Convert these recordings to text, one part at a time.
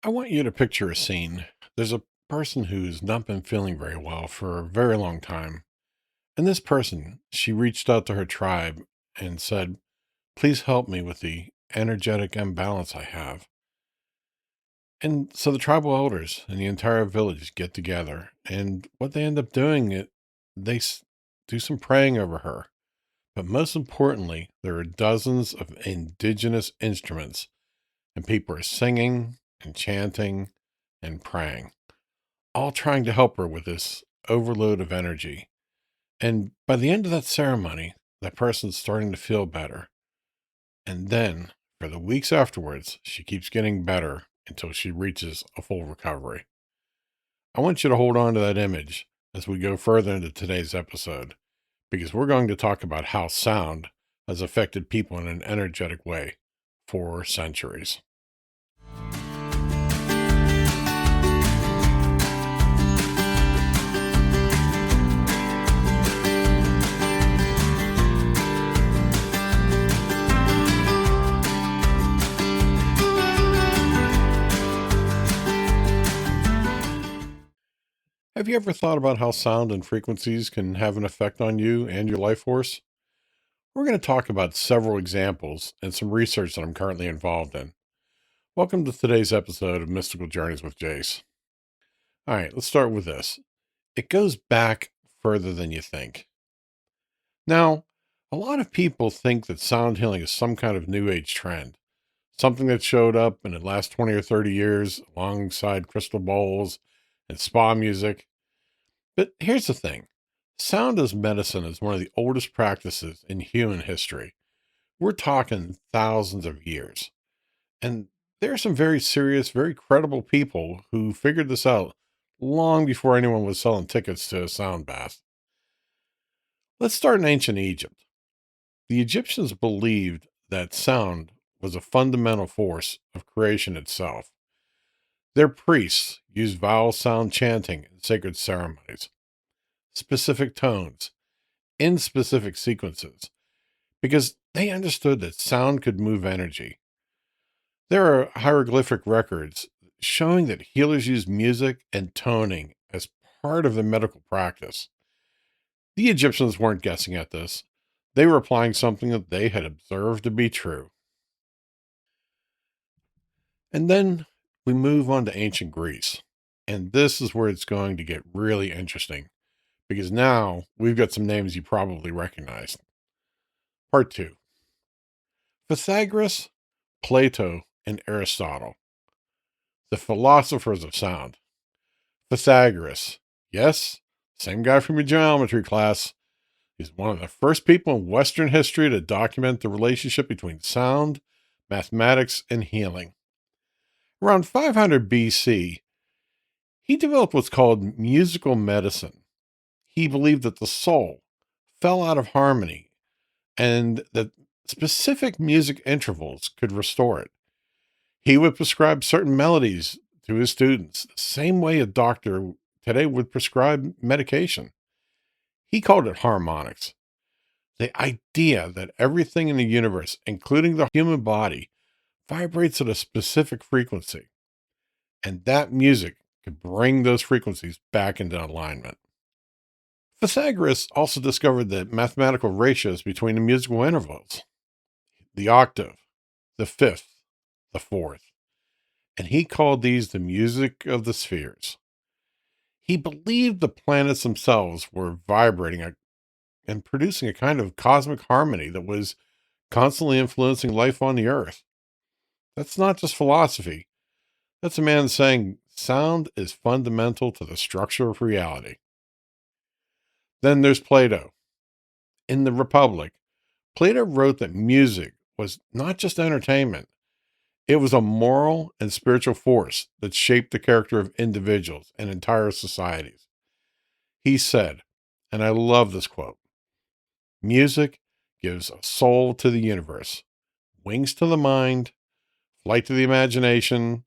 I want you to picture a scene. There's a person who's not been feeling very well for a very long time. And this person, she reached out to her tribe and said, please help me with the energetic imbalance I have. And so the tribal elders and the entire village get together. And what they end up doing, they do some praying over her. But most importantly, there are dozens of indigenous instruments, and people are singing and chanting and praying, all trying to help her with this overload of energy. And by the end of that ceremony, that person's starting to feel better. And then for the weeks afterwards, she keeps getting better until she reaches a full recovery. I want you to hold on to that image as we go further into today's episode, because we're going to talk about how sound has affected people in an energetic way for centuries. Have you ever thought about how sound and frequencies can have an effect on you and your life force? We're going to talk about several examples and some research that I'm currently involved in. Welcome to today's episode of Mystical Journeys with Jase. All right, let's start with this. It goes back further than you think. Now, a lot of people think that sound healing is some kind of new age trend, something that showed up in the last 20 or 30 years alongside crystal bowls and spa music. But here's the thing. Sound as medicine is one of the oldest practices in human history. We're talking thousands of years. And there are some very serious, very credible people who figured this out long before anyone was selling tickets to a sound bath. Let's start in ancient Egypt. The Egyptians believed that sound was a fundamental force of creation itself. Their priests used vowel sound chanting in sacred ceremonies, specific tones, in specific sequences, because they understood that sound could move energy. There are hieroglyphic records showing that healers use music and toning as part of their medical practice. The Egyptians weren't guessing at this. They were applying something that they had observed to be true. And then we move on to ancient Greece. And this is where it's going to get really interesting because now we've got some names you probably recognize. Part two: Pythagoras, Plato, and Aristotle, the philosophers of sound. Pythagoras, yes, same guy from your geometry class. He's one of the first people in Western history to document the relationship between sound, mathematics, and healing. Around 500 BC, he developed what's called musical medicine. He believed that the soul fell out of harmony and that specific music intervals could restore it. He would prescribe certain melodies to his students, the same way a doctor today would prescribe medication. He called it harmonics. The idea that everything in the universe, including the human body, vibrates at a specific frequency, and that music could bring those frequencies back into alignment. Pythagoras also discovered the mathematical ratios between the musical intervals, the octave, the fifth, the fourth, and he called these the music of the spheres. He believed the planets themselves were vibrating and producing a kind of cosmic harmony that was constantly influencing life on the earth. That's not just philosophy. That's a man saying sound is fundamental to the structure of reality. Then there's Plato. In the Republic, Plato wrote that music was not just entertainment, it was a moral and spiritual force that shaped the character of individuals and entire societies. He said, and I love this quote: music gives a soul to the universe, wings to the mind, flight to the imagination,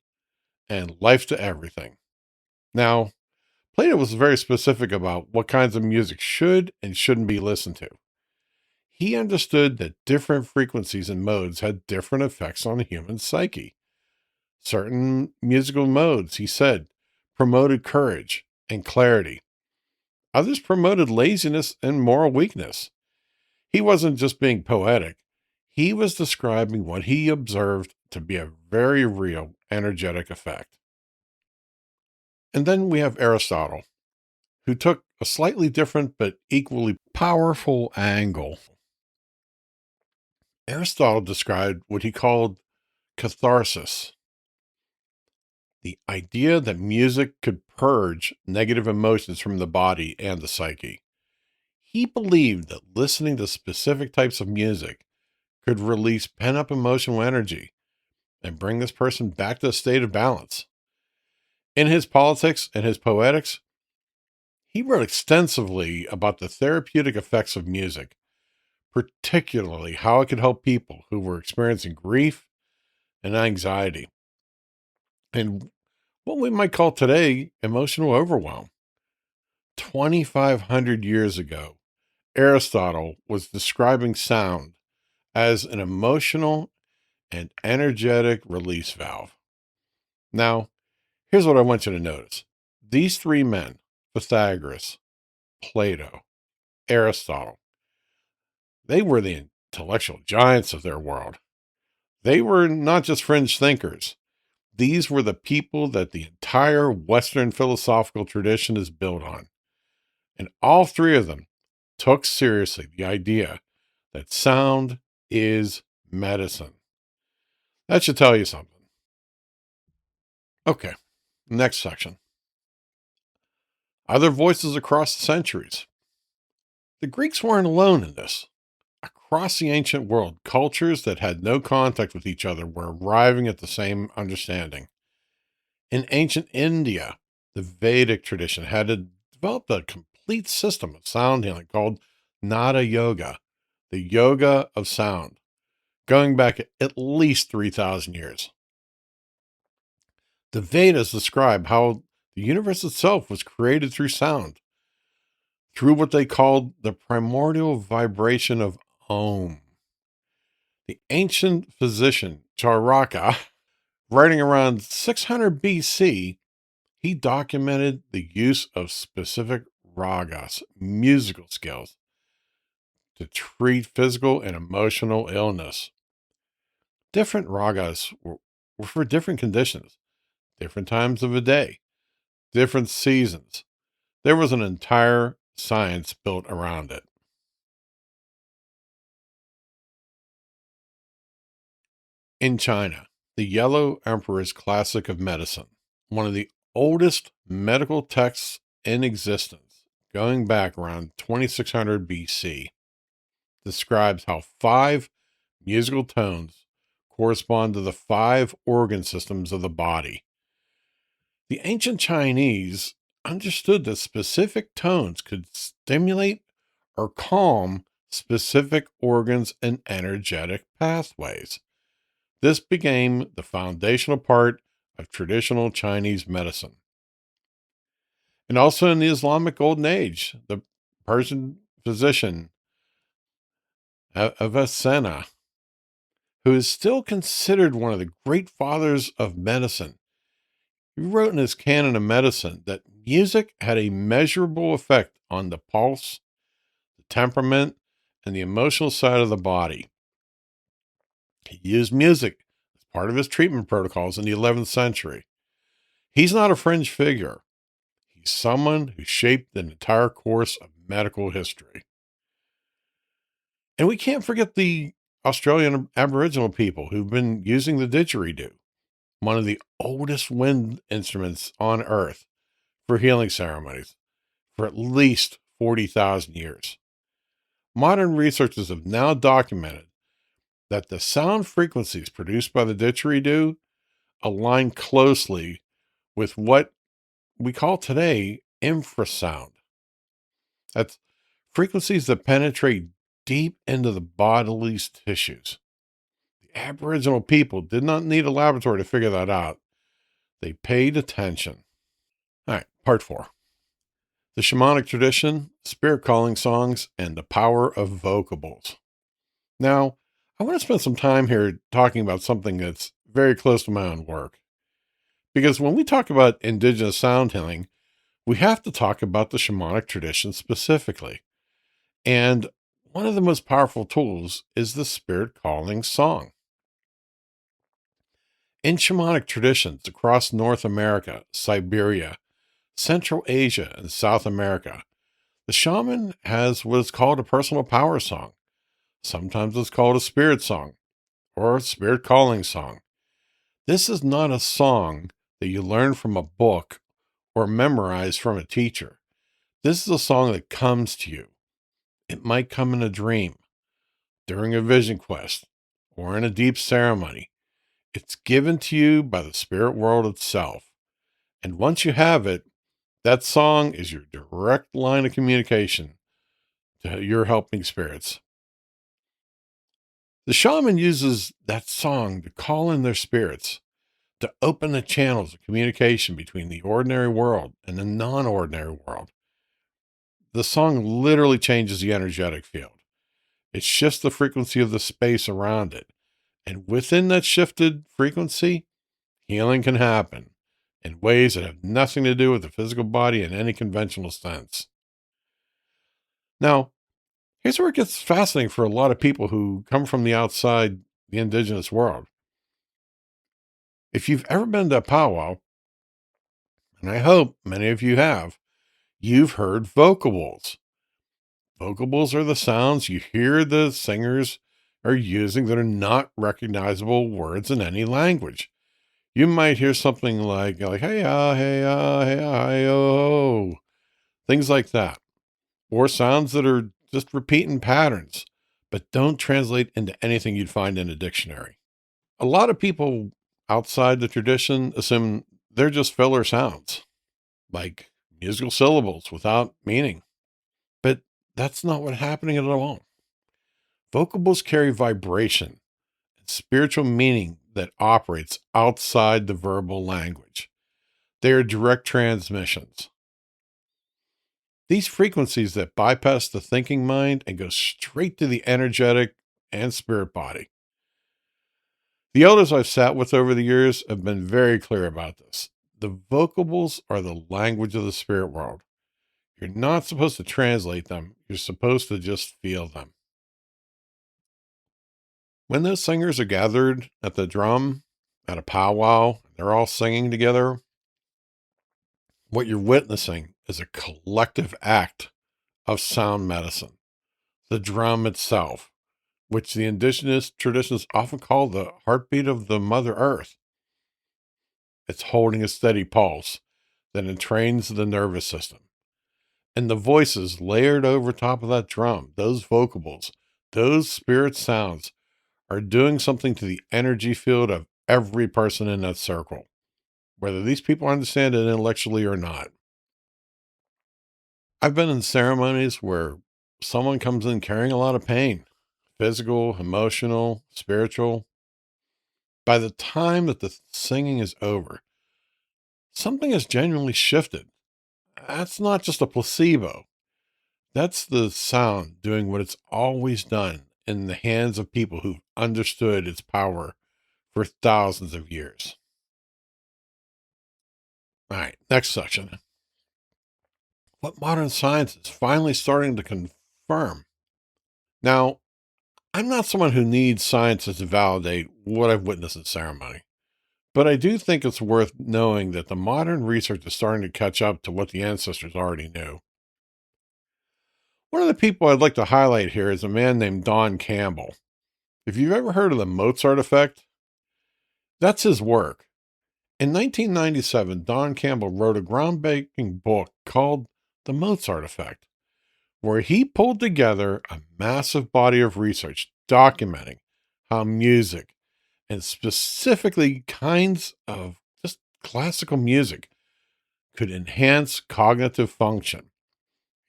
and life to everything. Now, Plato was very specific about what kinds of music should and shouldn't be listened to. He understood that different frequencies and modes had different effects on the human psyche. Certain musical modes, he said, promoted courage and clarity. Others promoted laziness and moral weakness. He wasn't just being poetic, he was describing what he observed to be a very real energetic effect. And then we have Aristotle, who took a slightly different but equally powerful angle. Aristotle described what he called catharsis, the idea that music could purge negative emotions from the body and the psyche. He believed that listening to specific types of music could release pent up emotional energy and bring this person back to a state of balance. In his Politics and his Poetics, he wrote extensively about the therapeutic effects of music, particularly how it could help people who were experiencing grief and anxiety, and what we might call today emotional overwhelm. 2,500 years ago, Aristotle was describing sound as an emotional and energetic release valve. Now, here's what I want you to notice. These three men, Pythagoras, Plato, Aristotle, they were the intellectual giants of their world. They were not just fringe thinkers. These were the people that the entire Western philosophical tradition is built on. And all three of them took seriously the idea that sound is medicine. That should tell you something. Okay, next section. Other voices across the centuries. The Greeks weren't alone in this. Across the ancient world, cultures that had no contact with each other were arriving at the same understanding. In ancient India, the Vedic tradition had developed a complete system of sound healing called Nada Yoga, the yoga of sound, going back at least 3,000 years. The Vedas describe how the universe itself was created through sound, through what they called the primordial vibration of Om. The ancient physician Charaka, writing around 600 BC, he documented the use of specific ragas, musical scales, to treat physical and emotional illness. Different ragas were for different conditions, different times of the day, different seasons. There was an entire science built around it. In China, the Yellow Emperor's Classic of Medicine, one of the oldest medical texts in existence, going back around 2600 BC, describes how five musical tones correspond to the five organ systems of the body. The ancient Chinese understood that specific tones could stimulate or calm specific organs and energetic pathways. This became the foundational part of traditional Chinese medicine. And also in the Islamic Golden Age, the Persian physician Avicenna, who is still considered one of the great fathers of medicine, he wrote in his Canon of Medicine that music had a measurable effect on the pulse, the temperament, and the emotional side of the body. He used music as part of his treatment protocols in the 11th century. He's not a fringe figure. He's someone who shaped the entire course of medical history. And we can't forget the Australian Aboriginal people who've been using the didgeridoo, one of the oldest wind instruments on earth, for healing ceremonies for at least 40,000 years. Modern researchers have now documented that the sound frequencies produced by the didgeridoo align closely with what we call today infrasound. That's frequencies that penetrate deep into the body's tissues. The Aboriginal people did not need a laboratory to figure that out. They paid attention. All right, part 4. The shamanic tradition, spirit calling songs, and the power of vocables. Now, I want to spend some time here talking about something that's very close to my own work. Because when we talk about indigenous sound healing, we have to talk about the shamanic tradition specifically. And one of the most powerful tools is the spirit calling song. In shamanic traditions across North America, Siberia, Central Asia, and South America, the shaman has what is called a personal power song. Sometimes it's called a spirit song or a spirit calling song. This is not a song that you learn from a book or memorize from a teacher. This is a song that comes to you. It might come in a dream, during a vision quest, or in a deep ceremony. It's given to you by the spirit world itself. And once you have it, that song is your direct line of communication to your helping spirits. The shaman uses that song to call in their spirits, to open the channels of communication between the ordinary world and the non ordinary world. The song literally changes the energetic field. It shifts the frequency of the space around it. And within that shifted frequency, healing can happen in ways that have nothing to do with the physical body in any conventional sense. Now, here's where it gets fascinating for a lot of people who come from the outside the indigenous world. If you've ever been to a powwow, and I hope many of you have, you've heard vocables. Vocables are the sounds you hear the singers are using that are not recognizable words in any language. You might hear something like hey ah hey ah hey ah hey oh, things like that, or sounds that are just repeating patterns, but don't translate into anything you'd find in a dictionary. A lot of people outside the tradition assume they're just filler sounds, like musical syllables without meaning. But that's not what's happening at all. Vocables carry vibration and spiritual meaning that operates outside the verbal language. They are direct transmissions. These frequencies that bypass the thinking mind and go straight to the energetic and spirit body. The elders I've sat with over the years have been very clear about this. The vocables are the language of the spirit world. You're not supposed to translate them. You're supposed to just feel them. When those singers are gathered at the drum at a powwow, they're all singing together. What you're witnessing is a collective act of sound medicine. The drum itself, which the indigenous traditions often call the heartbeat of the Mother Earth. It's holding a steady pulse that entrains the nervous system. And the voices layered over top of that drum, those vocables, those spirit sounds are doing something to the energy field of every person in that circle, whether these people understand it intellectually or not. I've been in ceremonies where someone comes in carrying a lot of pain, physical, emotional, spiritual. By the time that the singing is over, something has genuinely shifted. That's not just a placebo. That's the sound doing what it's always done in the hands of people who've understood its power for thousands of years. All right, next section. What modern science is finally starting to confirm. Now, I'm not someone who needs science to validate what I've witnessed in ceremony, but I do think it's worth knowing that the modern research is starting to catch up to what the ancestors already knew. One of the people I'd like to highlight here is a man named Don Campbell. If you've ever heard of the Mozart effect, that's his work. In 1997, Don Campbell wrote a groundbreaking book called The Mozart Effect, where he pulled together a massive body of research documenting how music, and specifically kinds of just classical music, could enhance cognitive function,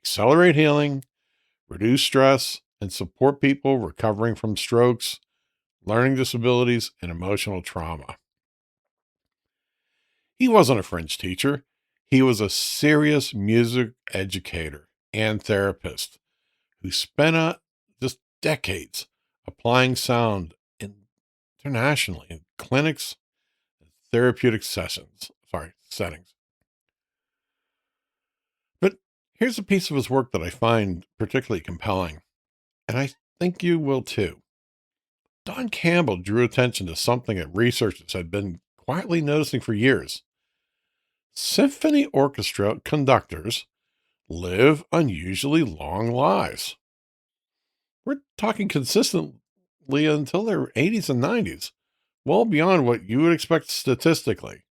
accelerate healing, reduce stress, and support people recovering from strokes, learning disabilities, and emotional trauma. He wasn't a French teacher. He was a serious music educator and therapist who spent just decades applying sound internationally in clinics, therapeutic settings. But here's a piece of his work that I find particularly compelling, and I think you will too. Don Campbell drew attention to something that researchers had been quietly noticing for years. Symphony orchestra conductors live unusually long lives. We're talking consistently until their 80s and 90s, well beyond what you would expect statistically.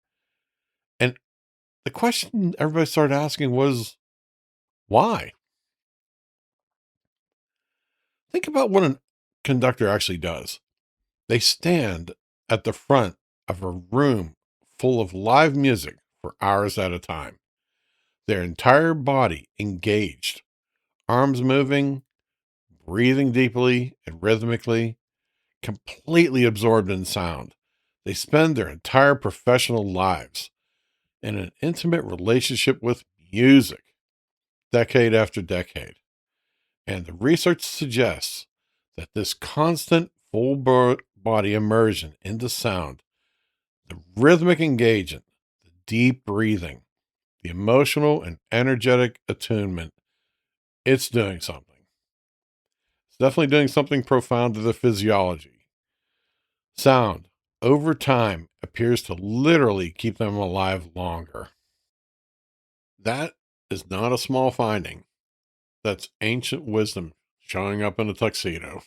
And the question everybody started asking was, why? Think about what a conductor actually does. They stand at the front of a room full of live music for hours at a time, their entire body engaged, arms moving, breathing deeply and rhythmically, completely absorbed in sound. They spend their entire professional lives in an intimate relationship with music, decade after decade. And the research suggests that this constant body immersion into sound, the rhythmic engagement, the deep breathing, the emotional and energetic attunement, it's doing something. It's definitely doing something profound to the physiology. Sound, over time, appears to literally keep them alive longer. That is not a small finding. That's ancient wisdom showing up in a tuxedo.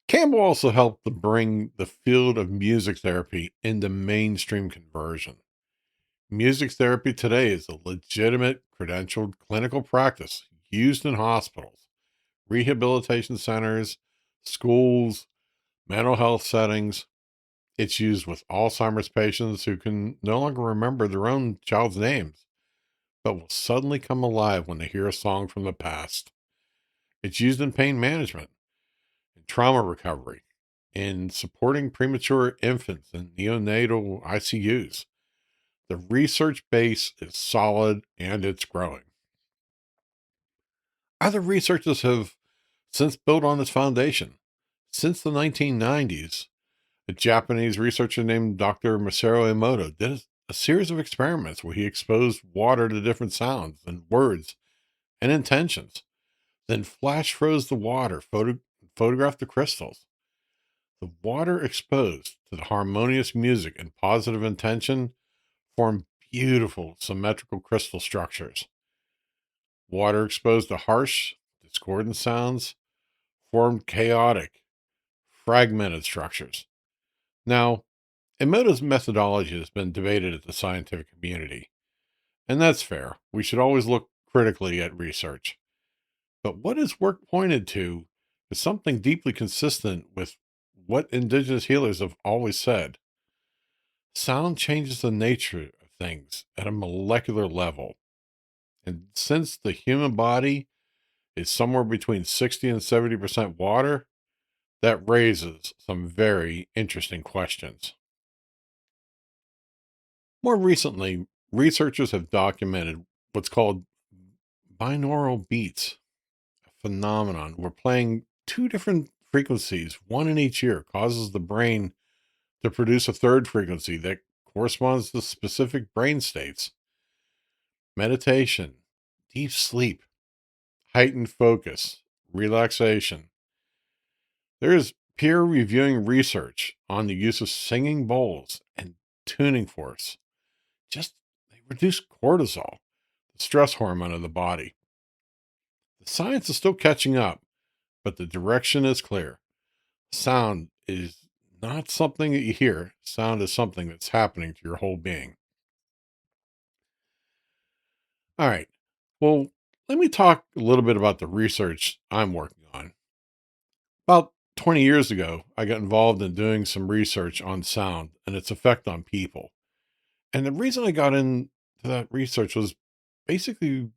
Campbell also helped to bring the field of music therapy into mainstream conversion. Music therapy today is a legitimate, credentialed clinical practice used in hospitals, rehabilitation centers, schools, mental health settings. It's used with Alzheimer's patients who can no longer remember their own child's names, but will suddenly come alive when they hear a song from the past. It's used in pain management, in trauma recovery, in supporting premature infants in neonatal ICUs. The research base is solid and it's growing. Other researchers have since built on this foundation. Since the 1990s, a Japanese researcher named Dr. Masaru Emoto did a series of experiments where he exposed water to different sounds and words and intentions, then flash froze the water, photographed the crystals. The water exposed to the harmonious music and positive intention formed beautiful symmetrical crystal structures. Water exposed to harsh, discordant sounds formed chaotic, fragmented structures. Now, Emoto's methodology has been debated at the scientific community, and that's fair. We should always look critically at research. But what his work pointed to is something deeply consistent with what indigenous healers have always said. Sound changes the nature of things at a molecular level. And since the human body is somewhere between 60 and 70% water, that raises some very interesting questions. More recently, researchers have documented what's called binaural beats, a phenomenon where playing two different frequencies, one in each ear, causes the brain to produce a third frequency that corresponds to specific brain states. Meditation, deep sleep, heightened focus, relaxation. There is peer reviewing research on the use of singing bowls and tuning forks. Just they reduce cortisol, the stress hormone of the body. The science is still catching up, but the direction is clear. Sound is not something that you hear. Sound is something that's happening to your whole being. All right. Well, let me talk a little bit about the research I'm working on. About 20 years ago, I got involved in doing some research on sound and its effect on people. And the reason I got into that research was basically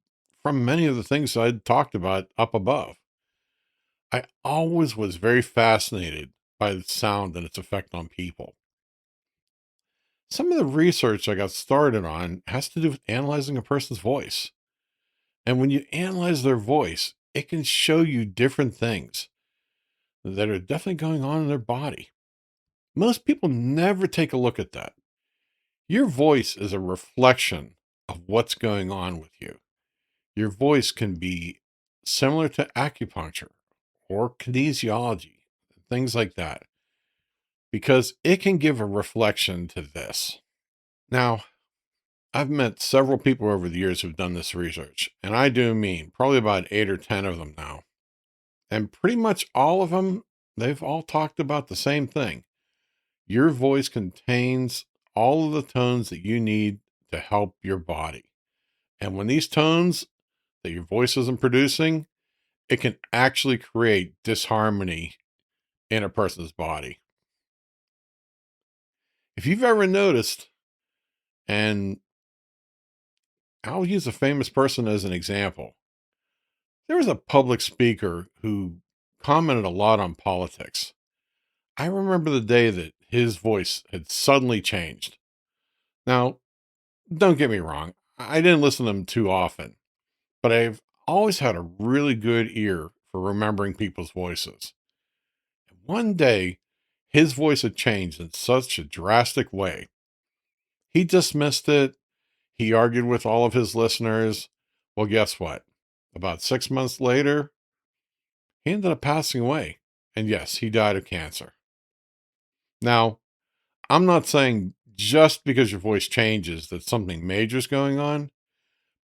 from many of the things I'd talked about up above. I always was very fascinated by the sound and its effect on people. Some of the research I got started on has to do with analyzing a person's voice. And when you analyze their voice, it can show you different things that are definitely going on in their body. Most people never take a look at that. Your voice is a reflection of what's going on with you. Your voice can be similar to acupuncture or kinesiology, things like that, because it can give a reflection to this. Now, I've met several people over the years who've done this research, and I do mean probably about 8 or 10 of them now. And pretty much all of them, they've all talked about the same thing. Your voice contains all of the tones that you need to help your body. And when these tones that your voice isn't producing, it can actually create disharmony in a person's body. If you've ever noticed, and I'll use a famous person as an example, there was a public speaker who commented a lot on politics. I remember the day that his voice had suddenly changed. Now, don't get me wrong, I didn't listen to him too often, but I've always had a really good ear for remembering people's voices. And one day, his voice had changed in such a drastic way. He dismissed it. He argued with all of his listeners. Well, guess what? About 6 months later, he ended up passing away. And yes, he died of cancer. Now, I'm not saying just because your voice changes that something major is going on,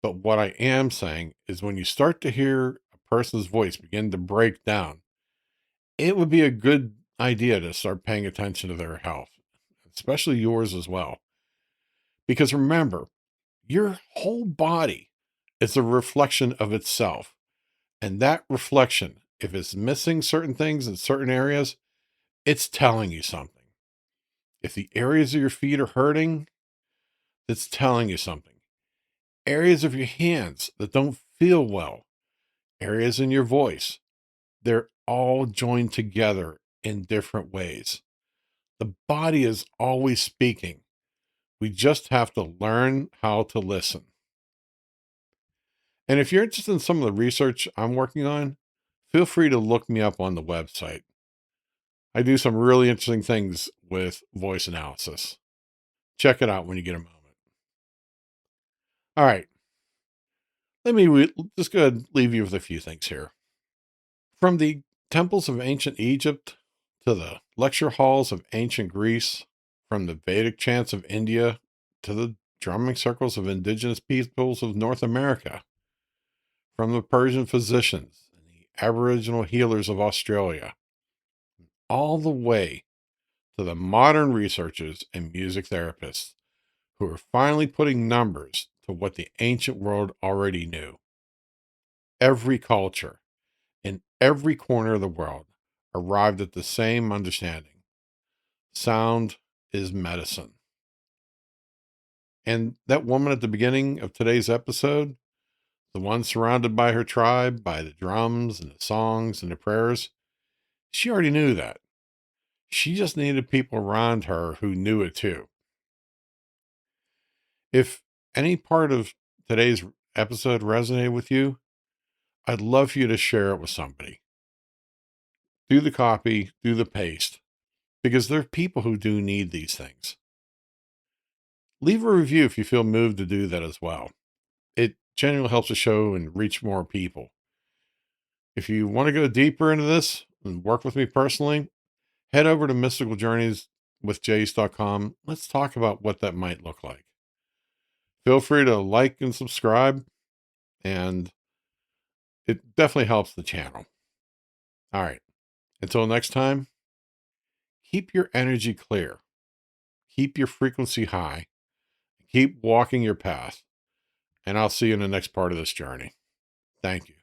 but what I am saying is when you start to hear a person's voice begin to break down, it would be a good idea to start paying attention to their health, especially yours as well. Because remember, your whole body is a reflection of itself. And that reflection, if it's missing certain things in certain areas, it's telling you something. If the areas of your feet are hurting, it's telling you something. Areas of your hands that don't feel well, areas in your voice, they're all joined together in different ways. The body is always speaking. We just have to learn how to listen. And if you're interested in some of the research I'm working on, feel free to look me up on the website. I do some really interesting things with voice analysis. Check it out when you get a moment. All right. Let me just go ahead and leave you with a few things here. From the temples of ancient Egypt to the lecture halls of ancient Greece, from the Vedic chants of India to the drumming circles of indigenous peoples of North America, from the Persian physicians and the Aboriginal healers of Australia, all the way to the modern researchers and music therapists who are finally putting numbers to what the ancient world already knew. Every culture in every corner of the world arrived at the same understanding. Sound is medicine. And that woman at the beginning of today's episode, the one surrounded by her tribe, by the drums and the songs and the prayers, she already knew that. She just needed people around her who knew it too. If any part of today's episode resonated with you, I'd love for you to share it with somebody. Do the copy, do the paste, because there are people who do need these things. Leave a review if you feel moved to do that as well. It genuinely helps the show and reach more people. If you want to go deeper into this and work with me personally, head over to mysticaljourneyswithjase.com. Let's talk about what that might look like. Feel free to like and subscribe, and it definitely helps the channel. All right. Until next time, keep your energy clear, keep your frequency high, keep walking your path, and I'll see you in the next part of this journey. Thank you.